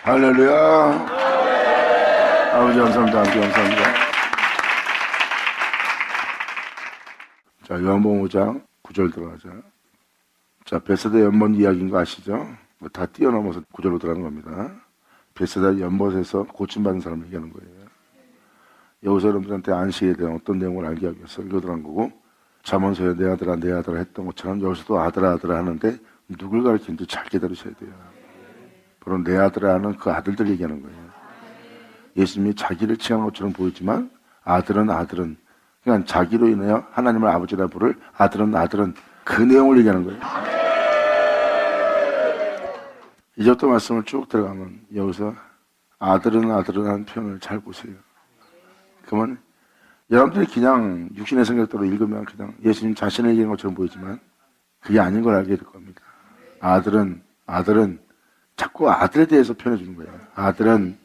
할렐루야. 아버지 감사합니다. 아버지 감사합니다. 자, 요한복음 5장 9절 들어가자. 자, 베세다 연못 이야기인 거 아시죠? 다 뛰어넘어서 9절로 들어가는 겁니다. 베세다 연못에서 고침받은 사람을 얘기하는 거예요. 여기서 여러분들한테 안식에 대한 어떤 내용을 알게 하기 위해서 이거 들어간 거고, 잠언서에 내 아들아 내 아들아 했던 것처럼 여기서도 아들아 아들아 하는데 누굴 가르치는지 잘 기다리셔야 돼요. 바로 내 아들아 하는 그 아들들 얘기하는 거예요. 예수님이 자기를 칭한 것처럼 보이지만 아들은 그냥 자기로 인하여 하나님을 아버지라 부를 아들은 그 내용을 얘기하는 거예요. 이제부터 말씀을 쭉 들어가면 여기서 아들은 하는 표현을 잘 보세요. 그러면 여러분들이 그냥 육신의 생각대로 읽으면 그냥 예수님 자신을 얘기하는 것처럼 보이지만 그게 아닌 걸 알게 될 겁니다. 아들은 자꾸 아들에 대해서 표현해 주는 거예요. 아들은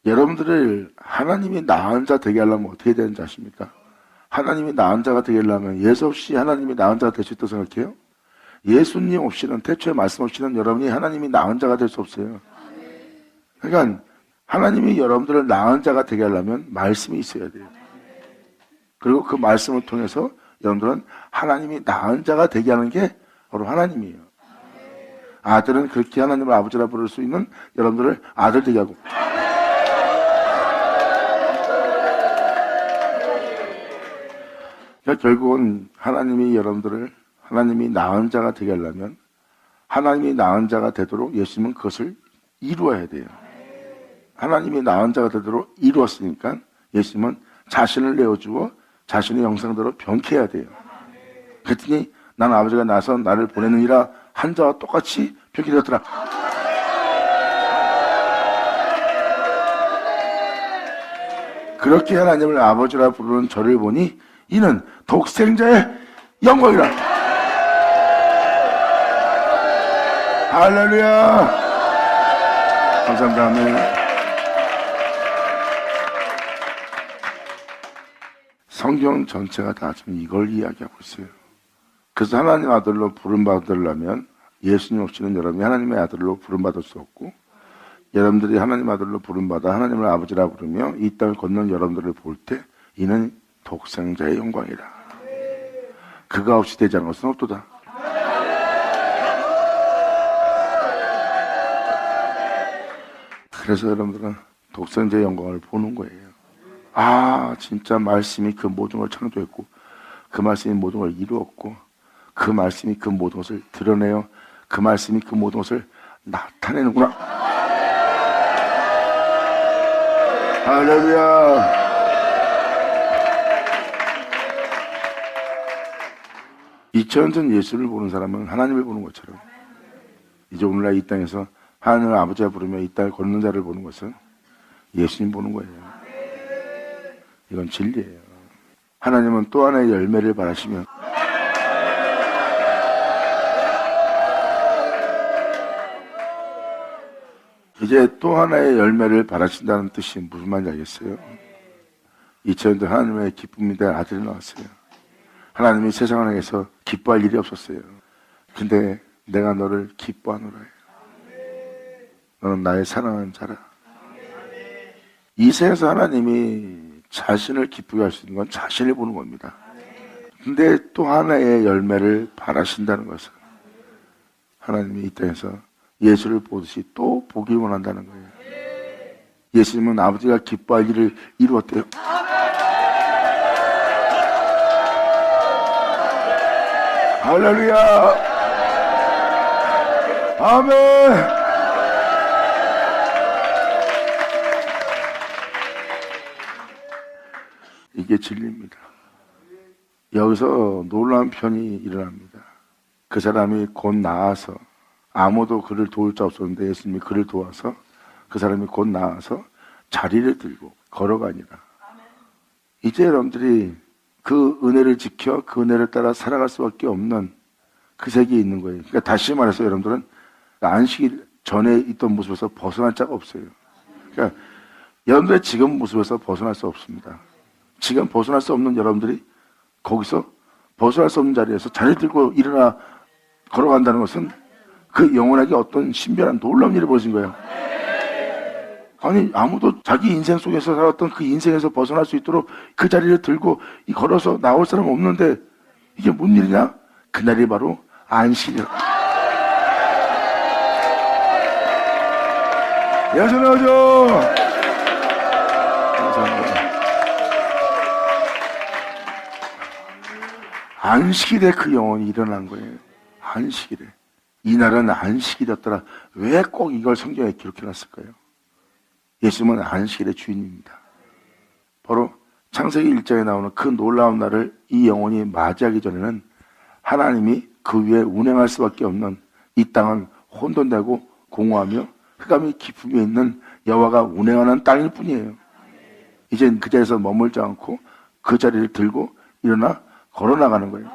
여러분들을 하나님이 낳은 자 되게 하려면 어떻게 되는지 아십니까? 하나님이 낳은 자가 되게 하려면 예수 없이 하나님이 낳은 자가 될 수 있다고 생각해요? 예수님 없이는, 태초의 말씀 없이는 여러분이 하나님이 낳은 자가 될 수 없어요. 그러니까 하나님이 여러분들을 낳은 자가 되게 하려면 말씀이 있어야 돼요. 그리고 그 말씀을 통해서 여러분들은 하나님이 낳은 자가 되게 하는 게 바로 하나님이에요. 아들은 그렇게 하나님을 아버지라 부를 수 있는 여러분들을 아들 되게 하고, 그러니까 결국은 하나님이 여러분들을 하나님이 낳은 자가 되게 하려면 하나님이 낳은 자가 되도록 예수님은 그것을 이루어야 돼요. 하나님이 낳은 자가 되도록 이루었으니까 예수님은 자신을 내어주어 자신의 형상대로 변케해야 돼요. 그랬더니 난 아버지가 나서 나를 보내느니라 한 자와 똑같이 변케되었더라. 그렇게 하나님을 아버지라 부르는 저를 보니 이는 독생자의 영광이라. 할렐루야. 감사합니다. 아멘. 성경 전체가 다 지금 이걸 이야기하고 있어요. 그래서 하나님 아들로 부름받으려면 예수님 없이는 여러분이 하나님의 아들로 부름받을 수 없고, 여러분들이 하나님 아들로 부름받아 하나님을 아버지라 부르며 이 땅을 걷는 여러분들을 볼 때 이는 독생자의 영광이라. 그가 없이 되지 않은 것은 없도다. 그래서 여러분들은 독생자의 영광을 보는 거예요. 아, 진짜 말씀이 그 모든 걸 창조했고, 그 말씀이 모든 걸 이루었고, 그 말씀이 그 모든 것을 드러내요. 그 말씀이 그 모든 것을 나타내는구나. 할렐루야. 이천전 예수를 보는 사람은 하나님을 보는 것처럼, 이제 오늘날 이 땅에서 하나님을 아버지라 부르며 이 땅을 걷는 자를 보는 것은 예수님 보는 거예요. 이건 진리예요. 하나님은 또 하나의 열매를 바라시며, 이제 또 하나의 열매를 바라신다는 뜻이 무슨 말인지 알겠어요? 2000년대 하나님의 기쁨이 된 아들이 나왔어요. 하나님이 세상을 향해서 기뻐할 일이 없었어요. 근데 내가 너를 기뻐하노라. 너는 나의 사랑하는 자라. 이 세상에서 하나님이 자신을 기쁘게 할 수 있는 건 자신을 보는 겁니다. 근데 또 하나의 열매를 바라신다는 것은 하나님이 이 땅에서 예수를 보듯이 또 보길 원한다는 거예요. 예수님은 아버지가 기뻐할 일을 이루었대요. 할렐루야. 아멘. 이게 진리입니다. 여기서 놀라운 편이 일어납니다. 그 사람이 곧 나아서, 아무도 그를 도울 자 없었는데 예수님이 그를 도와서 그 사람이 곧 나아서 자리를 들고 걸어가니라. 이제 여러분들이 그 은혜를 지켜 그 은혜를 따라 살아갈 수밖에 없는 그 세계에 있는 거예요. 그러니까 다시 말해서 여러분들은 안식일 전에 있던 모습에서 벗어날 자가 없어요. 그러니까 여러분들의 지금 모습에서 벗어날 수 없습니다. 지금 벗어날 수 없는 여러분들이 거기서 벗어날 수 없는 자리에서 자리 들고 일어나 걸어간다는 것은 그 영혼에게 어떤 신비한 놀라운 일이 벌어진 거예요. 아니, 아무도 자기 인생 속에서 살았던 그 인생에서 벗어날 수 있도록 그 자리를 들고 걸어서 나올 사람 없는데 이게 뭔 일이냐? 그날이 바로 안식이야. 예전하죠. 감사합니다. 안식일에 그 영혼이 일어난 거예요. 안식일에. 이날은 안식일이었더라. 왜 꼭 이걸 성경에 기록해놨을까요? 예수님은 안식일의 주인입니다. 바로 창세기 1장에 나오는 그 놀라운 날을 이 영혼이 맞이하기 전에는 하나님이 그 위에 운행할 수밖에 없는 이 땅은 혼돈되고 공허하며 흑암이 깊음에 있는 여호와가 운행하는 땅일 뿐이에요. 이젠 그 자리에서 머물지 않고 그 자리를 들고 일어나 걸어나가는 거예요.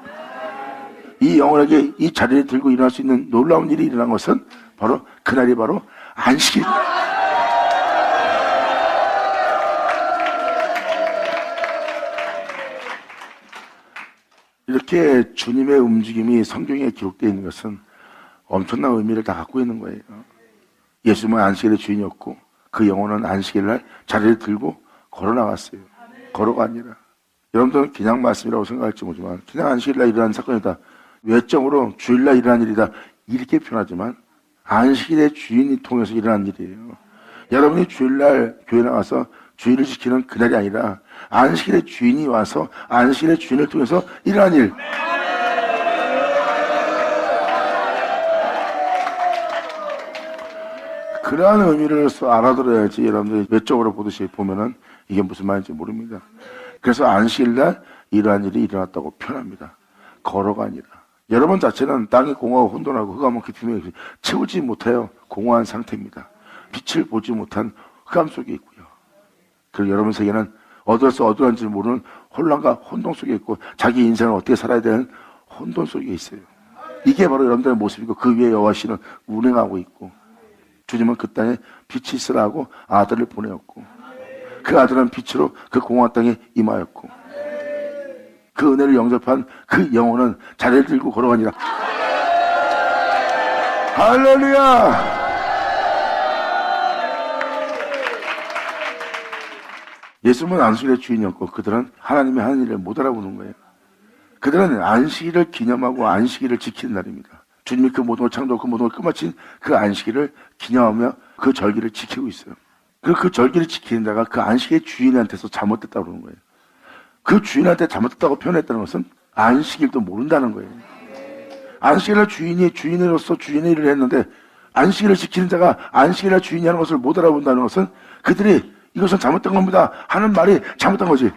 이 영혼에게 이 자리를 들고 일어날 수 있는 놀라운 일이 일어난 것은 바로 그날이 바로 안식일입니다. 이렇게 주님의 움직임이 성경에 기록되어 있는 것은 엄청난 의미를 다 갖고 있는 거예요. 예수님은 안식일의 주인이었고 그 영혼은 안식일날 자리를 들고 걸어나갔어요. 걸어가 아니라. 여러분들은 그냥 말씀이라고 생각할지 모르지만 그냥 안식일날 일어난 사건이다. 외적으로 주일날 일어난 일이다. 이렇게 표현하지만 안식일의 주인이 통해서 일어난 일이에요. 여러분이 주일날 교회 나가서 주일을 지키는 그날이 아니라 안식일의 주인이 와서 안식일의 주인을 통해서 일어난 일. 그러한 의미로서 알아들어야지 여러분들이 외적으로 보듯이 보면은 이게 무슨 말인지 모릅니다. 그래서 안식일날 이러한 일이 일어났다고 표현합니다. 걸어가 아니라. 여러분 자체는 땅이 공허하고 혼돈하고 흑암은 깊음에 채우지 못해요. 공허한 상태입니다. 빛을 보지 못한 흑암 속에 있고요. 그리고 여러분 세계는 어디서 어디란지 모르는 혼란과 혼돈 속에 있고 자기 인생을 어떻게 살아야 되는 혼돈 속에 있어요. 이게 바로 여러분들의 모습이고 그 위에 여호와시는 운행하고 있고 주님은 그 땅에 빛이 있으라고 아들을 보내었고 그 아들은 빛으로 그 공허한 땅에 임하였고 그 은혜를 영접한 그 영혼은 자리를 들고 걸어가니라. 할렐루야! 예수님은 안식일의 주인이었고 그들은 하나님의 하는 일을 못 알아보는 거예요. 그들은 안식일을 기념하고 안식일을 지키는 날입니다. 주님이 그 모든 걸 창조하고 그 모든 걸 끝마친 그 안식일을 기념하며 그 절기를 지키고 있어요. 그리고 그 절기를 지키는 자가 그 안식의 주인한테서 잘못됐다고 그러는 거예요. 그 주인한테 잘못됐다고 표현했다는 것은 안식일도 모른다는 거예요. 안식일날 주인이 주인으로서 주인의 일을 했는데 안식일을 지키는 자가 안식일날 주인이 하는 것을 못 알아본다는 것은 그들이 이것은 잘못된 겁니다 하는 말이 잘못된 거지.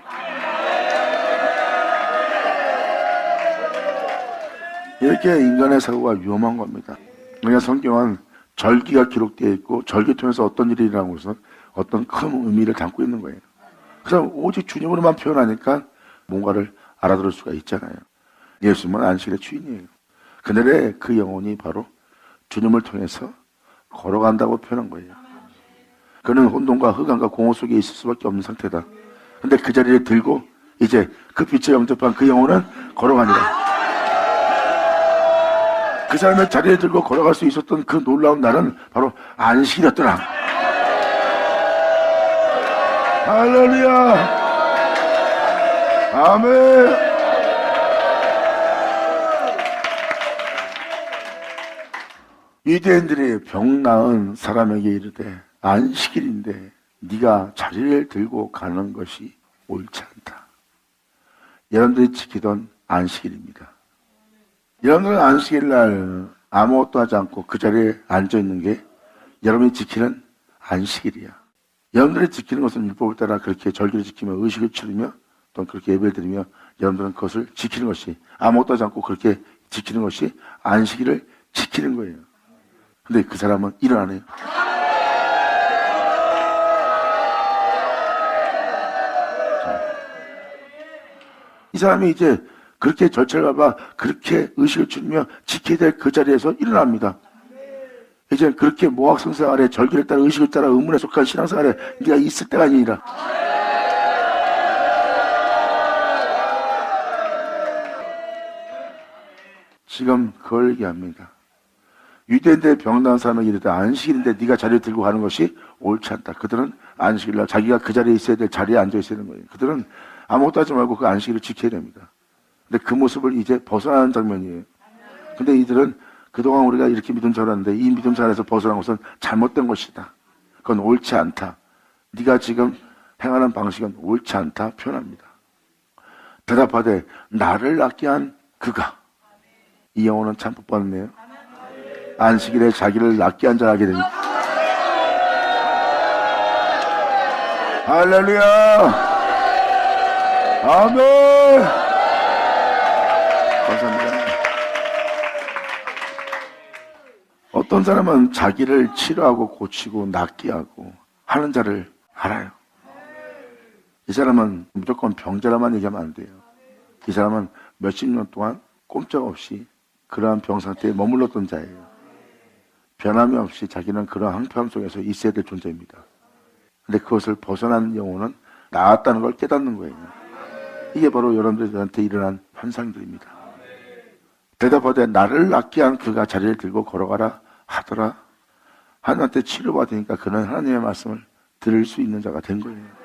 이렇게 인간의 사고가 위험한 겁니다. 그러니까 성경은 절기가 기록되어 있고 절기 통해서 어떤 일이 일어나는 것은 어떤 큰 의미를 담고 있는 거예요. 그래서 오직 주님으로만 표현하니까 뭔가를 알아들을 수가 있잖아요. 예수님은 안식일의 주인이에요. 그날에 그 영혼이 바로 주님을 통해서 걸어간다고 표현한 거예요. 그는 혼돈과 흑암과 공허 속에 있을 수밖에 없는 상태다. 근데 그 자리를 들고 이제 그 빛을 영접한 그 영혼은 걸어가니라. 그 사람의 자리에 들고 걸어갈 수 있었던 그 놀라운 날은 바로 안식일이었더라. 할렐루야! 아멘! 유대인들이 병 나은 사람에게 이르되 안식일인데 네가 자리를 들고 가는 것이 옳지 않다. 여러분들이 지키던 안식일입니다. 여러분들은 안식일 날 아무것도 하지 않고 그 자리에 앉아있는 게 여러분이 지키는 안식일이야. 여러분들이 지키는 것은 율법을 따라 그렇게 절기를 지키며 의식을 치르며 또 그렇게 예배를 드리며 여러분들은 그것을 지키는 것이 아무것도 하지 않고 그렇게 지키는 것이 안식일을 지키는 거예요. 근데 그 사람은 일을 안 해요. 이 사람이 이제 그렇게 절차를 밟아 그렇게 의식을 치르며 지켜야 될 그 자리에서 일어납니다. 이제 그렇게 모학성사 아래 절기를 따라 의식을 따라 의문에 속한 신앙생 아래 네가 있을 때가 아니라 지금 그걸 얘기합니다. 유대인들 병나은 사람에게 이르되 안식일인데 네가 자리를 들고 가는 것이 옳지 않다. 그들은 안식일날 자기가 그 자리에 있어야 될 자리에 앉아 있어야 되는 거예요. 그들은 아무것도 하지 말고 그 안식일을 지켜야 됩니다. 근데 그 모습을 이제 벗어나는 장면이에요. 근데 이들은 그동안 우리가 이렇게 믿음 자랐는데 이 믿음 자라에서 벗어난 것은 잘못된 것이다. 그건 옳지 않다. 네가 지금 행하는 방식은 옳지 않다 표현합니다. 대답하되 나를 낳게 한 그가, 이 영혼은 참 복 받네요. 안식일에 자기를 낳게 한 자를 하게 됩니다. 할렐루야! 아멘! 감사합니다. 어떤 사람은 자기를 치료하고 고치고 낫게 하고 하는 자를 알아요. 이 사람은 무조건 병자라만 얘기하면 안 돼요. 이 사람은 몇십 년 동안 꼼짝없이 그러한 병 상태에 머물렀던 자예요. 변함이 없이 자기는 그러한 항표함 속에서 있어야 될 존재입니다. 근데 그것을 벗어난 영혼은 나았다는 걸 깨닫는 거예요. 이게 바로 여러분들한테 일어난 환상들입니다. 대답하되 나를 낳게 한 그가 자리를 들고 걸어가라 하더라. 하나님한테 치료받으니까 그는 하나님의 말씀을 들을 수 있는 자가 된 거예요.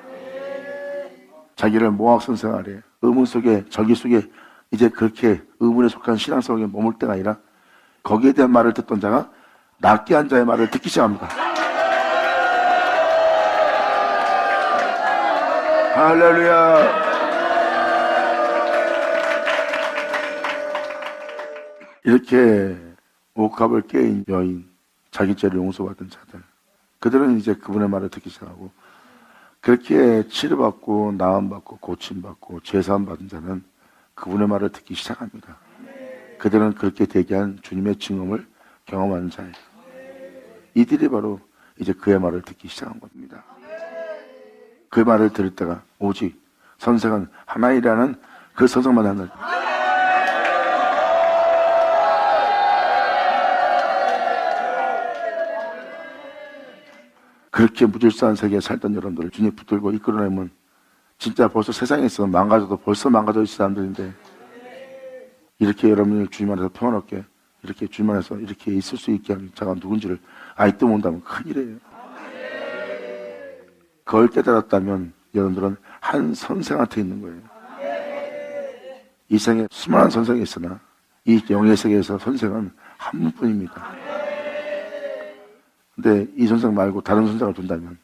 자기를 모학선생 아래 의문 속에 절기 속에 이제 그렇게 의문에 속한 신앙 속에 머물 때가 아니라 거기에 대한 말을 듣던 자가 낫게 한 자의 말을 듣기 시작합니다. 할렐루야. 이렇게 옥합을 깨인 여인, 자기 죄를 용서받은 자들, 그들은 이제 그분의 말을 듣기 시작하고, 그렇게 치료받고 나음받고 고침받고 죄사함받은 자는 그분의 말을 듣기 시작합니다. 그들은 그렇게 대기한 주님의 증언을 경험하는 자예요. 이들이 바로 이제 그의 말을 듣기 시작한 겁니다. 그의 말을 들을 때가 오직 선생은 하나이라는 그 선생만 하는, 그렇게 무질서한 세계에 살던 여러분들을 주님 붙들고 이끌어내면 진짜 벌써 세상에서 망가져도 벌써 망가져 있을 사람들인데, 이렇게 여러분이 주님 안에서 평안롭게 이렇게 주님 안에서 이렇게 있을 수 있게 하는 자가 누군지를 아직도 모른다면 큰일이에요. 그걸 깨달았다면 여러분들은 한 선생한테 있는 거예요. 이 세상에 수많은 선생이 있으나 이 영의 세계에서 선생은 한 분뿐입니다. 근데 이 선생 말고 다른 선생을 둔다면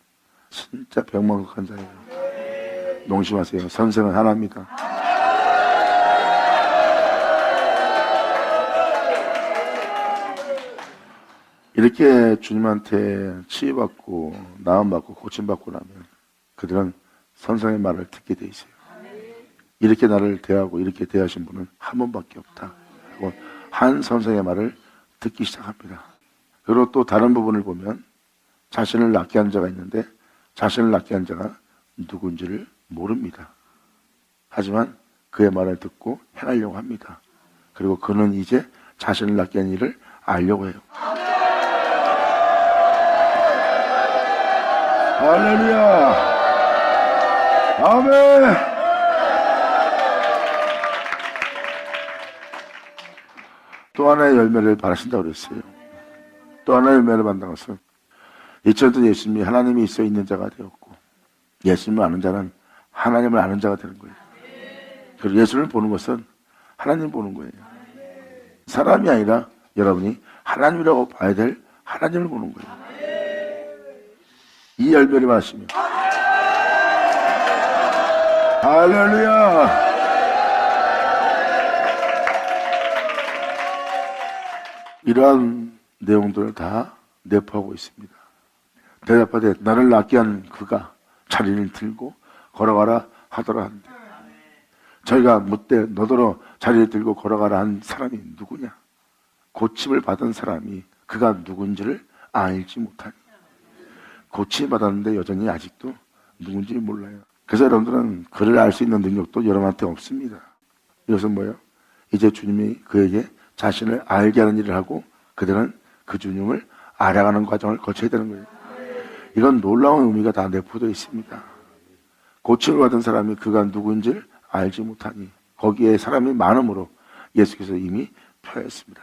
진짜 병망석한 자예요. 농심하세요. 선생은 하나입니다. 이렇게 주님한테 치유받고 나음받고 고침받고 나면 그들은 선생의 말을 듣게 돼 있어요. 이렇게 나를 대하고 이렇게 대하신 분은 한 분밖에 없다. 하고 한 선생의 말을 듣기 시작합니다. 그리고 또 다른 부분을 보면 자신을 낫게 한 자가 있는데 자신을 낫게 한 자가 누군지를 모릅니다. 하지만 그의 말을 듣고 행하려고 합니다. 그리고 그는 이제 자신을 낫게 한 일을 알려고 해요. 할렐루야. 아멘. 또 하나의 열매를 바라신다고 그랬어요. 또 하나의 열매를 받는 것은 이처럼 예수님이 하나님이 있어 있는 자가 되었고, 예수님을 아는 자는 하나님을 아는 자가 되는 거예요. 그리고 예수를 보는 것은 하나님 보는 거예요. 사람이 아니라 여러분이 하나님이라고 봐야 될 하나님을 보는 거예요. 이 열매를 마시면 할렐루야. 이러한 내용들을 다 내포하고 있습니다. 대답하되 나를 낫게 한 그가 자리를 들고 걸어가라 하더라 한데, 저희가 묻되 너더러 자리를 들고 걸어가라 한 사람이 누구냐? 고침을 받은 사람이 그가 누군지를 알지 못하니. 고침을 받았는데 여전히 아직도 누군지 몰라요. 그래서 여러분들은 그를 알 수 있는 능력도 여러분한테 없습니다. 이것은 뭐예요? 이제 주님이 그에게 자신을 알게 하는 일을 하고 그들은 그 주님을 알아가는 과정을 거쳐야 되는 거예요. 이건 놀라운 의미가 다 내포되어 있습니다. 고침을 받은 사람이 그가 누구인지를 알지 못하니 거기에 사람이 많음으로 예수께서 이미 표했습니다.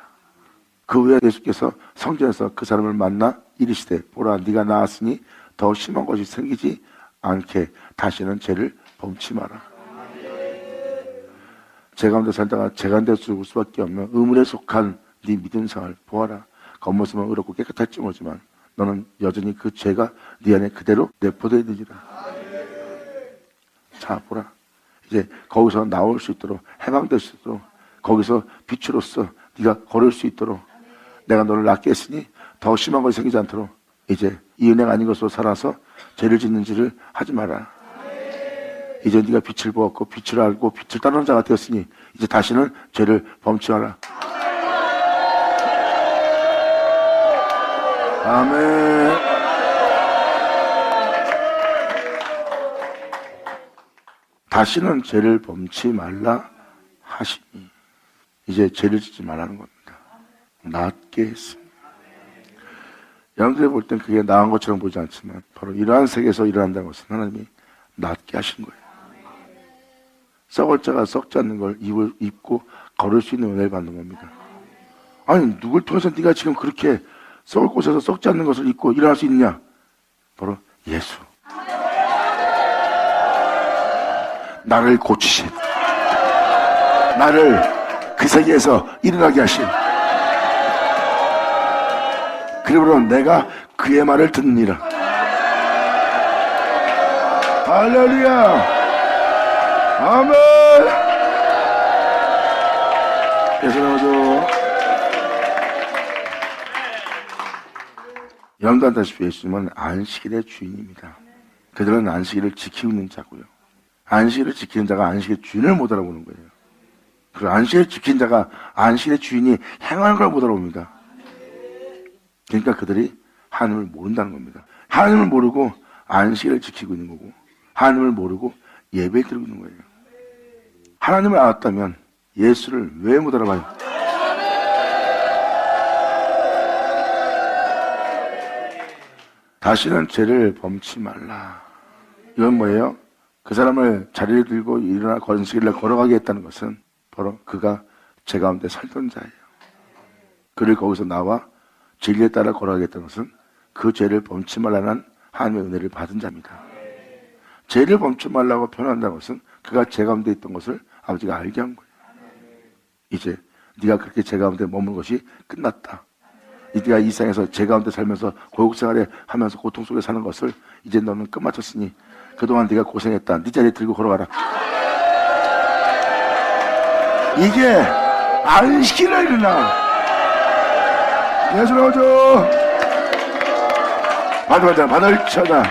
그 후에 예수께서 성전에서 그 사람을 만나 이르시되 보라 네가 나았으니 더 심한 것이 생기지 않게 다시는 죄를 범치 마라. 제 가운데 살다가 제 가운데 죽을 수밖에 없는 의문에 속한 네 믿음 생활 보아라. 겉모습은 의롭고 깨끗할지 모르지만 너는 여전히 그 죄가 네 안에 그대로 내포되어 있느니라. 자 보라. 이제 거기서 나올 수 있도록 해방될 수 있도록 거기서 빛으로서 네가 걸을 수 있도록 내가 너를 낫게 했으니 더 심한 것이 생기지 않도록 이제 이 은혜가 아닌 것으로 살아서 죄를 짓는 짓을 하지 마라. 이제 네가 빛을 보았고 빛을 알고 빛을 따르는 자가 되었으니 이제 다시는 죄를 범치 마라. 아멘. 다시는 죄를 범치 말라 하시니 이제 죄를 짓지 말라는 겁니다. 낫게 했습니다. 여러분들이 볼 땐 그게 나은 것처럼 보이지 않지만 바로 이러한 세계에서 일어난다는 것은 하나님이 낫게 하신 거예요. 썩을 자가 썩지 않는 걸 입고 걸을 수 있는 은혜를 받는 겁니다. 아니 누굴 통해서 네가 지금 그렇게 썩을 곳에서 썩지 않는 것을 입고 일어날 수 있느냐? 바로 예수. 나를 고치신, 나를 그 세계에서 일어나게 하신, 그러므로 내가 그의 말을 듣느니라. 할렐루야. 아멘. 예수 나오죠. 여러분도 안다시피 예수님은 안식일의 주인입니다. 그들은 안식일을 지키고 있는 자고요. 안식일을 지키는 자가 안식의 주인을 못 알아보는 거예요. 그리고 안식일을 지킨 자가 안식의 주인이 행하는 걸 못 알아봅니다. 그러니까 그들이 하나님을 모른다는 겁니다. 하나님을 모르고 안식일을 지키고 있는 거고 하나님을 모르고 예배를 드리고 있는 거예요. 하나님을 알았다면 예수를 왜 못 알아봐요? 다시는 죄를 범치 말라. 이건 뭐예요? 그 사람을 자리를 들고 일어나 건식일날 걸어가게 했다는 것은 바로 그가 제 가운데 살던 자예요. 그를 거기서 나와 진리에 따라 걸어가겠다는 것은 그 죄를 범치 말라는 하나님의 은혜를 받은 자입니다. 죄를 범치 말라고 표현한다는 것은 그가 제 가운데 있던 것을 아버지가 알게 한 거예요. 이제 네가 그렇게 제 가운데 머무는 것이 끝났다. 네가 이 세상에서 제 가운데 살면서 고육생활에 하면서 고통 속에 사는 것을 이제 너는 끝마쳤으니 그동안 네가 고생했다. 네 자리에 들고 걸어가라. 이게 안식일에 일어나. 예수 나오죠. 받을 쳐다.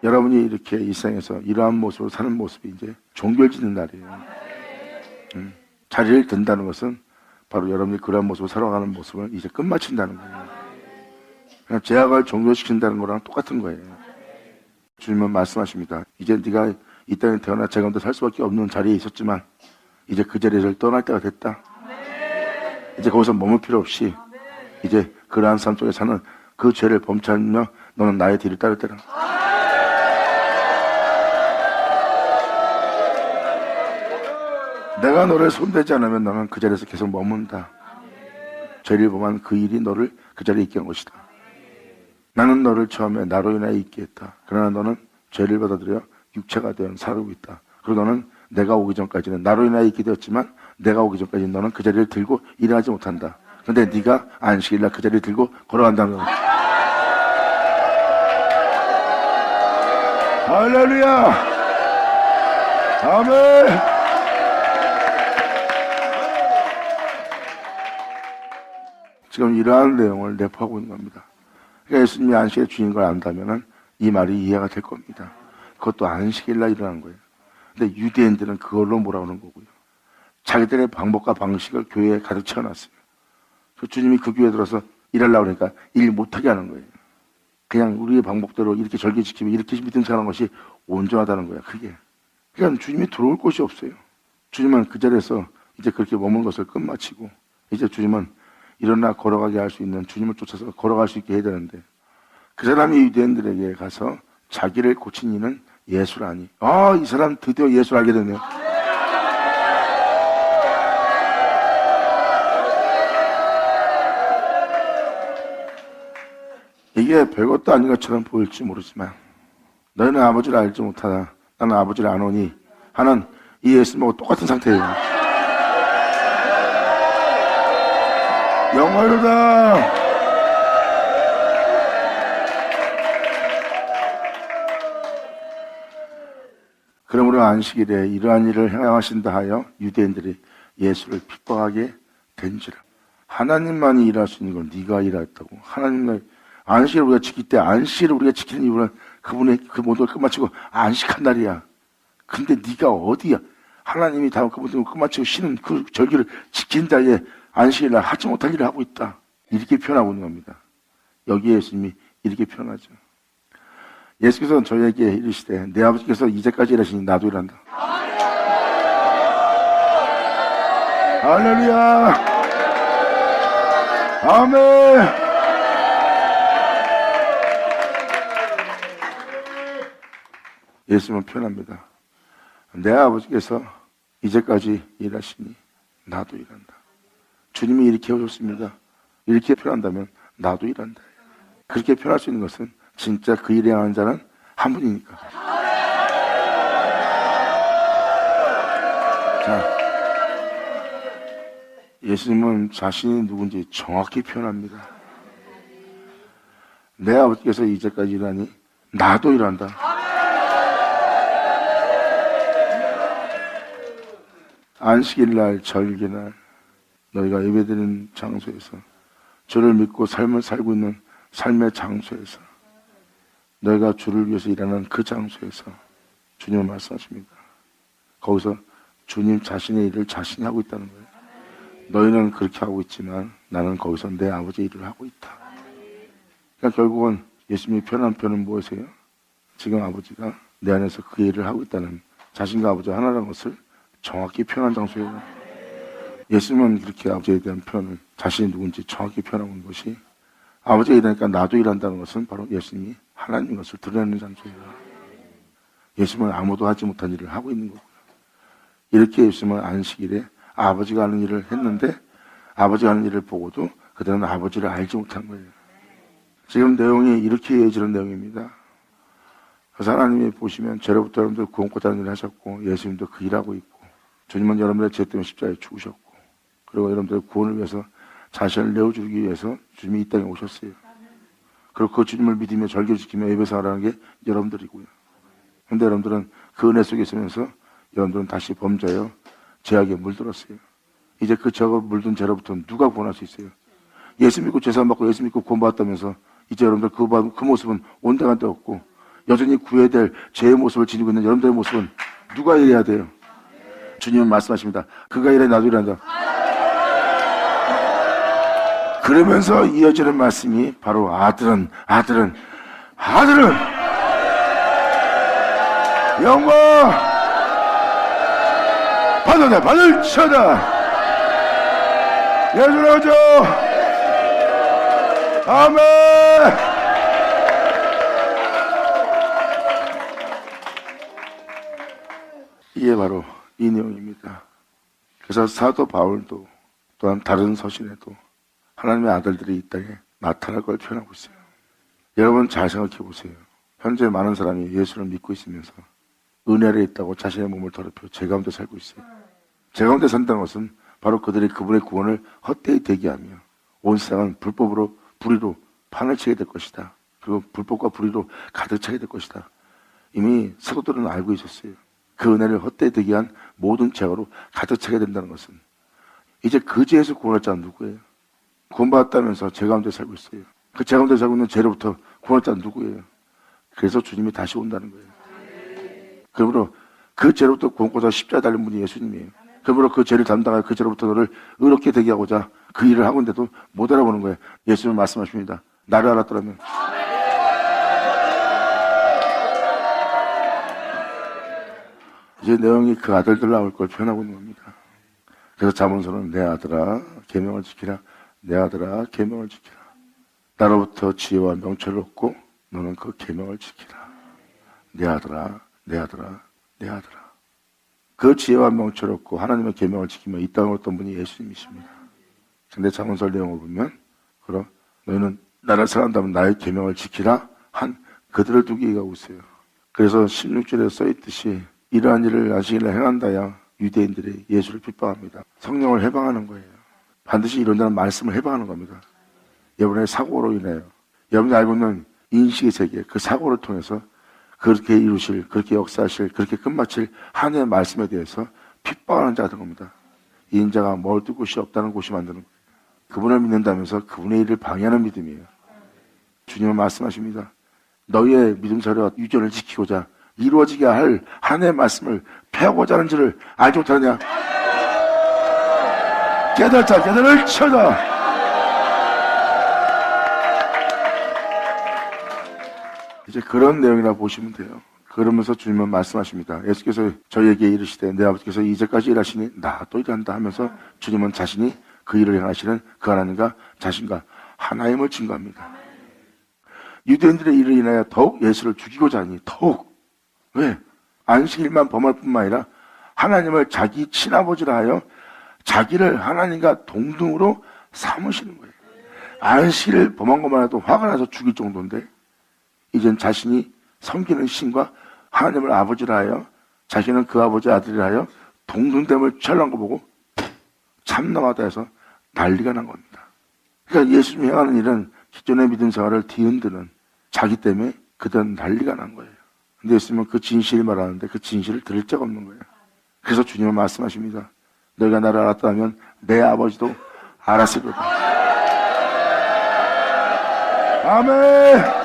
여러분이 이렇게 이 세상에서 이러한 모습으로 사는 모습이 이제 종결짓는 날이에요. 자리를 든다는 것은 바로 여러분이 그러한 모습으로 살아가는 모습을 이제 끝마친다는 거예요. 그냥 제약을 종결시킨다는 거랑 똑같은 거예요. 주님은 말씀하십니다. 이제 네가 이 땅에 태어나 제 가운데 살 수밖에 없는 자리에 있었지만 이제 그 자리에서 떠날 때가 됐다. 이제 거기서 머물 필요 없이 이제 그러한 삶 속에 사는 그 죄를 범치하며 너는 나의 뒤를 따를 때라. 내가 너를 손대지 않으면 너는 그 자리에서 계속 머문다. 죄를 범한 그 일이 너를 그 자리에 있게 한 것이다. 나는 너를 처음에 나로 인하여 있게 했다. 그러나 너는 죄를 받아들여 육체가 되어 살고 있다. 그리고 너는 내가 오기 전까지는 나로 인하여 있게 되었지만 내가 오기 전까지는 너는 그 자리를 들고 일어나지 못한다. 그런데 네가 안식일날 그 자리를 들고 걸어간다는 거야. 할렐루야. 아멘. 지금 이러한 내용을 내포하고 있는 겁니다. 그러니까 예수님이 안식의 주인 걸 안다면 이 말이 이해가 될 겁니다. 그것도 안식일날 일어난 거예요. 근데 유대인들은 그걸로 몰아오는 거고요. 자기들의 방법과 방식을 교회에 가득 채워놨어요. 그 주님이 그 교회에 들어서 일하려고 그러니까 일 못하게 하는 거예요. 그냥 우리의 방법대로 이렇게 절개 지키고 이렇게 믿음 생활하는 것이 온전하다는 거야. 그게. 그러니까 주님이 들어올 곳이 없어요. 주님은 그 자리에서 이제 그렇게 머문 것을 끝마치고 이제 주님은 일어나 걸어가게 할 수 있는 주님을 쫓아서 걸어갈 수 있게 해야 되는데 그 사람이 유대인들에게 가서 자기를 고친 이는 예수라니. 이 사람 드디어 예수를 알게 됐네요. 이게 별것도 아닌 것처럼 보일지 모르지만 너희는 아버지를 알지 못하나 나는 아버지를 아노니 하는 이 예수님하고 똑같은 상태예요. 영화로다. 그러므로 안식일에 이러한 일을 행하신다 하여 유대인들이 예수를 핍박하게 된지라. 하나님만이 일할 수 있는 걸 네가 일했다고. 하나님의 안식일을 우리가 지킬 때 안식일을 우리가 지키는 이유는 그분의 그 모든 걸 끝마치고 안식한 날이야. 근데 네가 어디야? 하나님이 다 그분들 끝마치고 쉬는 그 절기를 지킨 자에 안식일날 하지 못할 일을 하고 있다. 이렇게 표현하고 있는 겁니다. 여기에 예수님이 이렇게 표현하죠. 예수께서는 저희에게 이르시되 내 아버지께서 이제까지 일하시니 나도 일한다. 할렐루야. 아멘. 예수님은 표현합니다. 내 아버지께서 이제까지 일하시니 나도 일한다. 주님이 이렇게 해오셨습니다. 이렇게 표현한다면 나도 일한다. 그렇게 표현할 수 있는 것은 진짜 그 일에 행하는 자는 한 분이니까. 자, 예수님은 자신이 누군지 정확히 표현합니다. 내 아버지께서 이제까지 일하니 나도 일한다. 안식일날, 절기날 너희가 예배드리는 장소에서 주를 믿고 삶을 살고 있는 삶의 장소에서 너희가 주를 위해서 일하는 그 장소에서 주님은 말씀하십니다. 거기서 주님 자신의 일을 자신이 하고 있다는 거예요. 너희는 그렇게 하고 있지만 나는 거기서 내 아버지의 일을 하고 있다. 그러니까 결국은 예수님이 표현한 표현은 무엇이에요? 지금 아버지가 내 안에서 그 일을 하고 있다는 자신과 아버지가 하나라는 것을 정확히 표현한 장소예요. 예수님은 그렇게 아버지에 대한 표현을 자신이 누군지 정확히 표현하고 있는 것이 아버지가 일하니까 나도 일한다는 것은 바로 예수님이 하나님인 것을 드러내는 장소예요. 예수님은 아무도 하지 못한 일을 하고 있는 거고요. 이렇게 예수님은 안식일에 아버지가 하는 일을 했는데 아버지가 하는 일을 보고도 그들은 아버지를 알지 못한 거예요. 지금 내용이 이렇게 이어지는 내용입니다. 그래서 하나님이 보시면 죄로부터 여러분들 구원받는 일을 하셨고 예수님도 그 일하고 있고 주님은 여러분들의 죄 때문에 십자가에 죽으셨고 그리고 여러분들의 구원을 위해서 자신을 내어주기 위해서 주님이 이 땅에 오셨어요. 그리고 그 주님을 믿으며 절기를 지키며 예배생활하는 게 여러분들이고요. 그런데 여러분들은 그 은혜 속에 있으면서 여러분들은 다시 범죄하여 죄악에 물들었어요. 이제 그 죄악에 물든 죄로부터 누가 구원할 수 있어요? 예수 믿고 죄 사함 받고 예수 믿고 구원받았다면서 이제 여러분들 그 모습은 온당한 데 없고 여전히 구해야 될 죄의 모습을 지니고 있는 여러분들의 모습은 누가 일해야 돼요? 주님은 말씀하십니다. 그가 일해 나도 일한다. 그러면서 이어지는 말씀이 바로 아들은 영광 받을 쳐다 예수로죠. 아멘. 이게 바로 이 내용입니다. 그래서 사도 바울도 또한 다른 서신에도 하나님의 아들들이 이 땅에 나타날 걸 표현하고 있어요. 여러분 잘 생각해 보세요. 현재 많은 사람이 예수를 믿고 있으면서 은혜 아래 있다고 자신의 몸을 더럽혀 죄 가운데 살고 있어요. 죄 가운데 산다는 것은 바로 그들이 그분의 구원을 헛되이 대기하며 온 세상은 불법으로 불의로 판을 치게 될 것이다. 그리고 불법과 불의로 가득 차게 될 것이다. 이미 사도들은 알고 있었어요. 그 은혜를 헛되이 대기한 모든 죄악으로 가득 차게 된다는 것은 이제 그 죄에서 구원할 자는 누구예요? 구원받았다면서 죄 가운데 살고 있어요. 그 죄 가운데 살고 있는 죄로부터 구원할 자는 누구예요? 그래서 주님이 다시 온다는 거예요. 그러므로 그 죄로부터 구원받아 십자가에 달린 분이 예수님이에요. 그러므로 그 죄를 담당하여 그 죄로부터 너를 의롭게 되게 하고자 그 일을 하고 있는데도 못 알아보는 거예요. 예수님은 말씀하십니다. 나를 알았더라면 이제 내용이 그 아들들 나올 걸 표현하고 있는 겁니다. 그래서 잠언서는 내 아들아 계명을 지키라. 내 아들아 계명을 지키라. 나로부터 지혜와 명철을 얻고 너는 그 계명을 지키라. 내 아들아 내 아들아 내 아들아. 그 지혜와 명철을 얻고 하나님의 계명을 지키며 이 땅을 얻던 분이 예수님이십니다. 근데 잠언서 내용을 보면 그럼 너희는 나를 사랑한다면 나의 계명을 지키라 한 그들을 두기가 오고 있어요. 그래서 16절에 써있듯이 이러한 일을 안식일에 행한다야 유대인들이 예수를 핍박합니다. 성령을 해방하는 거예요. 반드시 이룬다는 말씀을 해방하는 겁니다. 여러분의 사고로 인하여 여러분이 알고 있는 인식의 세계, 그 사고를 통해서 그렇게 이루실, 그렇게 역사하실, 그렇게 끝마칠 하나님의 말씀에 대해서 핍박하는 자가 된 겁니다. 이 인자가 멀을 곳이 없다는 곳이 만드는 거예요. 그분을 믿는다면서 그분의 일을 방해하는 믿음이에요. 주님은 말씀하십니다. 너희의 믿음 서려 유전을 지키고자 이루어지게 할 하나님의 말씀을 폐하고자 하는 줄을 알지 못하느냐? 깨달자, 깨달을 쳐다. 이제 그런 내용이라 보시면 돼요. 그러면서 주님은 말씀하십니다. 예수께서 저희에게 이르시되 내 아버지께서 이제까지 일하시니 나 또 일한다 하면서 주님은 자신이 그 일을 행하시는 그 하나님과 자신과 하나임을 증거합니다. 유대인들의 일을 인하여 더욱 예수를 죽이고자 하니 더욱 왜? 안식일만 범할 뿐만 아니라 하나님을 자기 친아버지라 하여 자기를 하나님과 동등으로 삼으시는 거예요. 안식일을 범한 것만 해도 화가 나서 죽일 정도인데 이젠 자신이 섬기는 신과 하나님을 아버지라 하여 자기는 그 아버지 아들이라 하여 동등됨을 취하는 거 보고 참나하다 해서 난리가 난 겁니다. 그러니까 예수님이 행하는 일은 기존의 믿음 생활을 뒤흔드는 자기 때문에 그들은 난리가 난 거예요. 근데 예수님은 그 진실을 말하는데 그 진실을 들을 자가 없는 거예요. 그래서 주님은 말씀하십니다. 너희가 나를 알았다면 내 아버지도 알았을 거다. 아멘.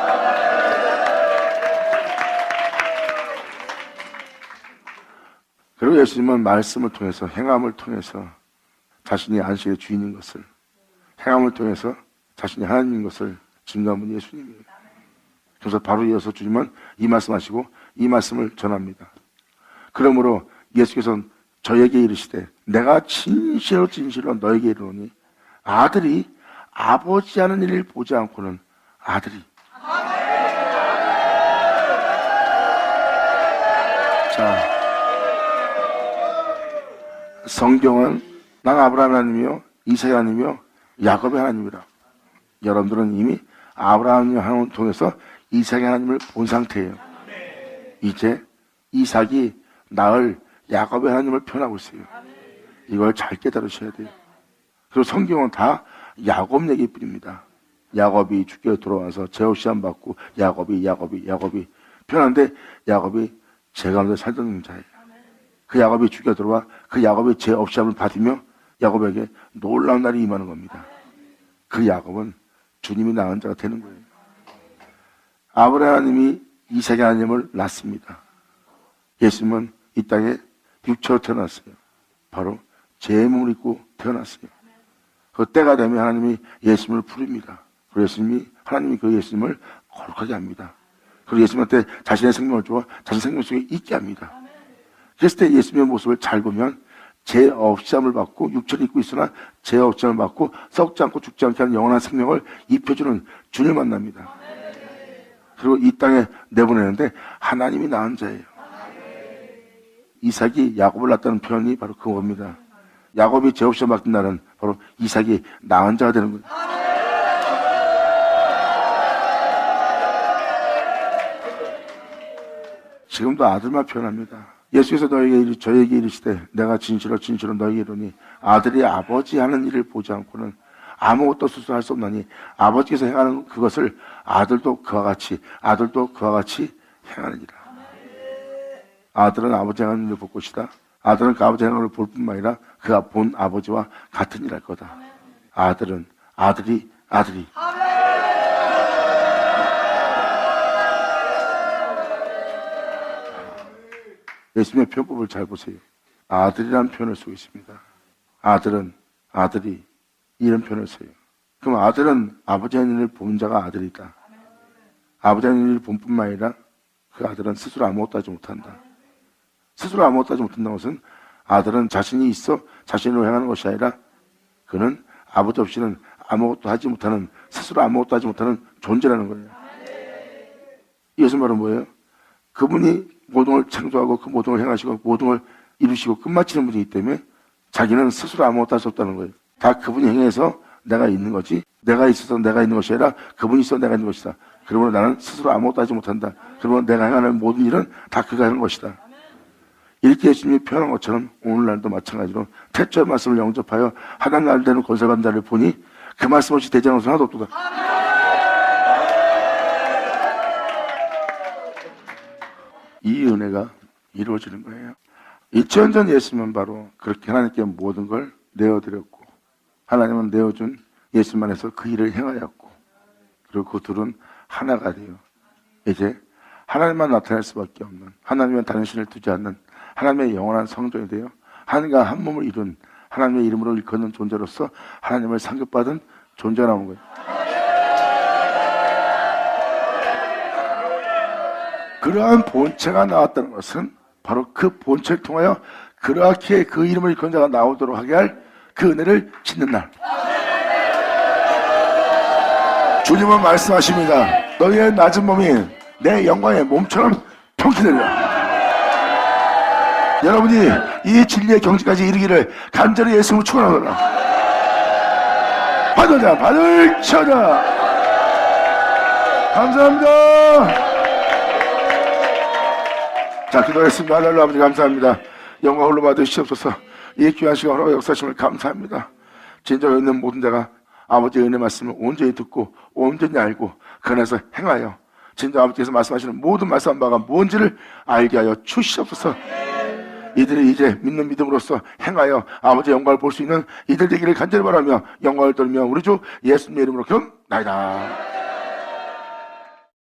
그리고 예수님은 말씀을 통해서 행함을 통해서 자신이 안식의 주인인 것을 행함을 통해서 자신이 하나님인 것을 증거한 분이 예수님이에요. 그래서 바로 이어서 주님은 이 말씀하시고 이 말씀을 전합니다. 그러므로 예수께서는 저에게 이르시되 내가 진실로 진실로 너에게 이르노니 아들이 아버지 하는 일을 보지 않고는 아들이 자 성경은 난 아브라함 하나님이요 이삭의 하나님이요 야곱의 하나님이라. 여러분들은 이미 아브라함 하나님을 통해서 이삭의 하나님을 본 상태예요. 이제 이삭이 낳을 야곱의 하나님을 표현하고 있어요. 이걸 잘 깨달으셔야 돼요. 그리고 성경은 다 야곱 얘기뿐입니다. 야곱이 죽게 돌아와서 제업 시험 받고 야곱이 표현하는데 야곱이 제 가운데 살던 자예요. 그 야곱이 죽게 들어와 그 야곱이 제 업시함을 받으며 야곱에게 놀라운 날이 임하는 겁니다. 그 야곱은 주님이 낳은 자가 되는 거예요. 아브라함 하나님이 이삭의 하나님을 낳습니다. 예수님은 이 땅에 육체로 태어났어요. 바로 제 몸을 입고 태어났어요. 그 때가 되면 하나님이 예수님을 부릅니다. 그리고 하나님이 그 예수님을 거룩하게 합니다. 그리고 예수님한테 자신의 생명을 주어 자신 생명 속에 있게 합니다. 그랬을 때 예수님의 모습을 잘 보면 죄 없이 함을 받고 육체를 입고 있으나 죄 없이 함을 받고 썩지 않고 죽지 않게 하는 영원한 생명을 입혀주는 주님을 만납니다. 그리고 이 땅에 내보내는데 하나님이 낳은 자예요. 이삭이 야곱을 낳았다는 표현이 바로 그겁니다. 야곱이 죄 없이 맡긴 날은 바로 이삭이 낳은 자가 되는 거예요. 지금도 아들만 표현합니다. 예수께서 저에게 이르시되 내가 진실로 너에게 이르노니 아들이 아버지 하는 일을 보지 않고는 아무것도 스스로 할 수 없나니 아버지께서 행하는 그것을 아들도 그와 같이 행하느니라. 아들은 아버지 행하는 일을 볼 것이다. 아들은 그 아버지 행하는 일을 볼 뿐만 아니라 그가 본 아버지와 같은 일을 할 거다. 아들은 아들이 예수님의 표현법을 잘 보세요. 아들이라는 표현을 쓰고 있습니다. 아들은 아들이 이런 표현을 써요. 그럼 아들은 아버지 하는 일을 본 자가 아들이다. 아버지 하는 일을 본 뿐만 아니라 그 아들은 스스로 아무것도 하지 못한다. 스스로 아무것도 하지 못한다는 것은 아들은 자신이 있어 자신으로 행하는 것이 아니라 그는 아버지 없이는 아무것도 하지 못하는, 스스로 아무것도 하지 못하는 존재라는 거예요. 이것은 바로 뭐예요? 그분이 모든 걸 창조하고 그 모든 걸 행하시고 모든 걸 이루시고 끝마치는 분이기 때문에 자기는 스스로 아무것도 할 수 없다는 거예요. 다 그분이 행해서 내가 있는 거지. 내가 있어서 내가 있는 것이 아니라 그분이 있어서 내가 있는 것이다. 그러므로 나는 스스로 아무것도 하지 못한다. 그러므로 내가 행하는 모든 일은 다 그가 하는 것이다. 이렇게 예수님이 표현한 것처럼 오늘날도 마찬가지로 태초의 말씀을 영접하여 하나님 나라를 건설받는 자를 보니 그 말씀 없이 되지 않은 것은 하나도 없도다. 이 은혜가 이루어지는 거예요. 2000년 전 예수님은 바로 그렇게 하나님께 모든 걸 내어드렸고 하나님은 내어준 예수만 해서 그 일을 행하였고 그리고 그 둘은 하나가 돼요. 이제 하나님만 나타날 수밖에 없는 하나님은 다른 신을 두지 않는 하나님의 영원한 성전이 되어 하나님과 한 몸을 이룬 하나님의 이름으로 일컫는 존재로서 하나님을 상급받은 존재가 나오는 거예요. 그러한 본체가 나왔다는 것은 바로 그 본체를 통하여 그렇게 그 이름을 일컫는 자가 나오도록 하게 할 그 은혜를 짓는 날. 주님은 말씀하십니다. 너희의 낮은 몸이 내 영광의 몸처럼 통키되리라. 여러분이 이 진리의 경지까지 이르기를 간절히 예수님을 축원하노라. 받으자 받을 쳐자. 감사합니다. 자, 기도했습니다. 하나님 아버지 감사합니다. 영광 홀로 받으시옵소서. 이 귀한 시간 허락 역사심을 감사합니다. 진정에 있는 모든 자가 아버지의 은혜 말씀을 온전히 듣고 온전히 알고 그 안에서 행하여 진정 아버지께서 말씀하시는 모든 말씀한 바가 뭔지를 알게 하여 주시옵소서. 이들이 이제 믿는 믿음으로써 행하여 아버지의 영광을 볼 수 있는 이들 되기를 간절히 바라며 영광을 돌리며 우리 주 예수님의 이름으로 기도합니다.